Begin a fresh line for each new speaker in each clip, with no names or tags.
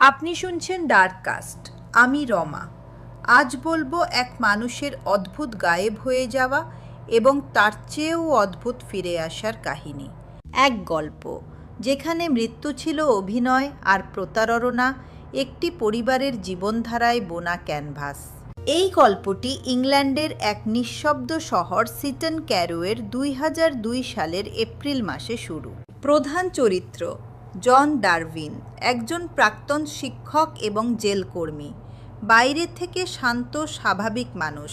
আপনি শুনছেন ডার্ককাস্ট। আমি রমা। আজ বলবো এক মানুষের অদ্ভুত গায়েব হয়ে যাওয়া এবং তার চেয়েও অদ্ভুত ফিরে আসার কাহিনী। এক গল্প যেখানে মৃত্যু ছিল অভিনয় আর প্রতারণা একটি পরিবারের জীবনধারায় বোনা ক্যানভাস। এই গল্পটি ইংল্যান্ডের এক নিঃশব্দ শহর সিটন ক্যারোয়ের 2002 সালের এপ্রিল মাসে শুরু। প্রধান চরিত্র জন ডারউইন, একজন প্রাক্তন শিক্ষক এবং জেলকর্মী। বাইরে থেকে শান্ত স্বাভাবিক মানুষ,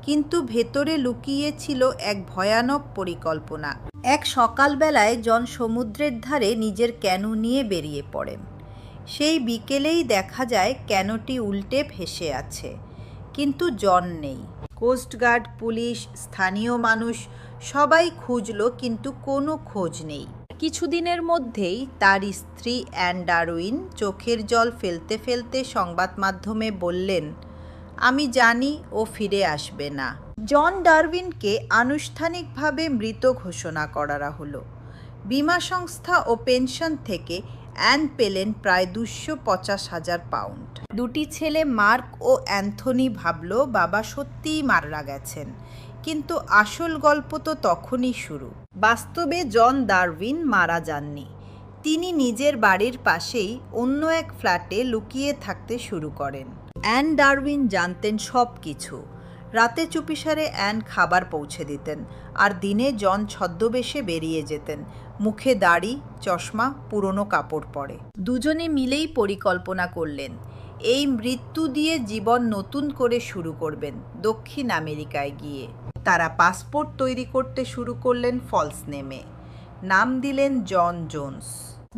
কিন্তু ভেতরে লুকিয়ে ছিল এক ভয়ানক পরিকল্পনা। এক সকালবেলায় জন সমুদ্রের ধারে নিজের ক্যানু নিয়ে বেরিয়ে পড়েন। সেই বিকেলেই দেখা যায় ক্যানোটি উল্টে ভেসে আছে, কিন্তু জন নেই। কোস্টগার্ড, পুলিশ, স্থানীয় মানুষ সবাই খুঁজল, কিন্তু কোনো খোঁজ নেই। কিছুদিনের মধ্যেই তার স্ত্রী অ্যান ডারউইন চোখের জল ফেলতে ফেলতে সংবাদ মাধ্যমে বললেন, আমি জানি ও ফিরে আসবে না। জন ডারউইনকে আনুষ্ঠানিকভাবে মৃত ঘোষণা করা হলো। বীমা সংস্থা ও পেনশন থেকে অ্যান পেলেন প্রায় 250,000 পাউন্ড। দুটি ছেলে মার্ক ও অ্যান্থনি ভাবল বাবা সত্যিই মারা গেছেন, কিন্তু আসল গল্প তো তখনই শুরু। বাস্তবে জন ডারউইন মারা যাননি। তিনি নিজের বাড়ির পাশেই অন্য এক ফ্ল্যাটে লুকিয়ে থাকতে শুরু করেন। অ্যান ডারউইন জানতেন সব কিছু। রাতে চুপিসারে অ্যান খাবার পৌঁছে দিতেন, আর দিনে জন ছদ্মবেশে বেরিয়ে যেতেন, মুখে দাড়ি, চশমা, পুরনো কাপড় পরে। দুজনে মিলেই পরিকল্পনা করলেন এই মৃত্যু দিয়ে জীবন নতুন করে শুরু করবেন দক্ষিণ আমেরিকায় গিয়ে। তারা পাসপোর্ট তৈরি করতে শুরু করলেন ফলস নেমে। নাম দিলেন জন জোন্স।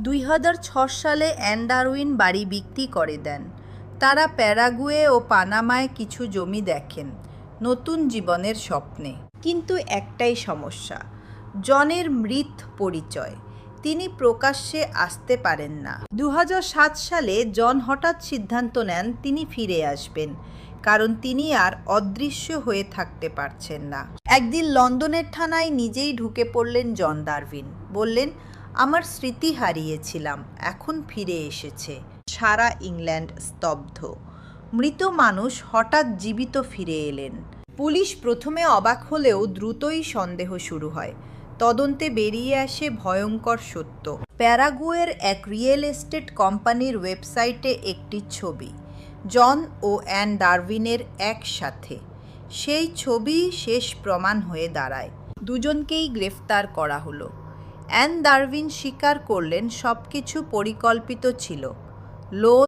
2006 সালে অ্যান ডারউইন বাড়ি বিক্রি করে দেন। তারা প্যারাগুয়ে ও পানামায় কিছু জমি দেখেন, নতুন জীবনের স্বপ্নে। কিন্তু একটাই সমস্যা, জনের মৃত পরিচয়। তিনি প্রকাশ্যে আসতে পারেন না। 2007 সালে জন হঠাৎ সিদ্ধান্ত নেন তিনি ফিরে আসবেন, কারণ তিনি আর অদৃশ্য হয়ে থাকতে পারছেন না। একদিন লন্ডনের থানায় নিজেই ঢুকে পড়লেন জন ডারউইন। বললেন, আমার স্মৃতি হারিয়েছিলাম, এখন ফিরে এসেছে। সারা ইংল্যান্ড স্তব্ধ। মৃত মানুষ হঠাৎ জীবিত ফিরে এলেন। পুলিশ প্রথমে অবাক হলেও দ্রুতই সন্দেহ শুরু হয়। তদন্তে বেরিয়ে আসে ভয়ঙ্কর সত্য। প্যারাগুয়ের এক রিয়েল এস্টেট কোম্পানির ওয়েবসাইটে একটি ছবি, জন ও অ্যান ডারউইনের একসাথে। সেই ছবি শেষ প্রমাণ হয়ে দাঁড়ায়। দুজনকেই গ্রেফতার করা হলো। অ্যান ডারউইন স্বীকার করলেন সবকিছু পরিকল্পিত ছিল।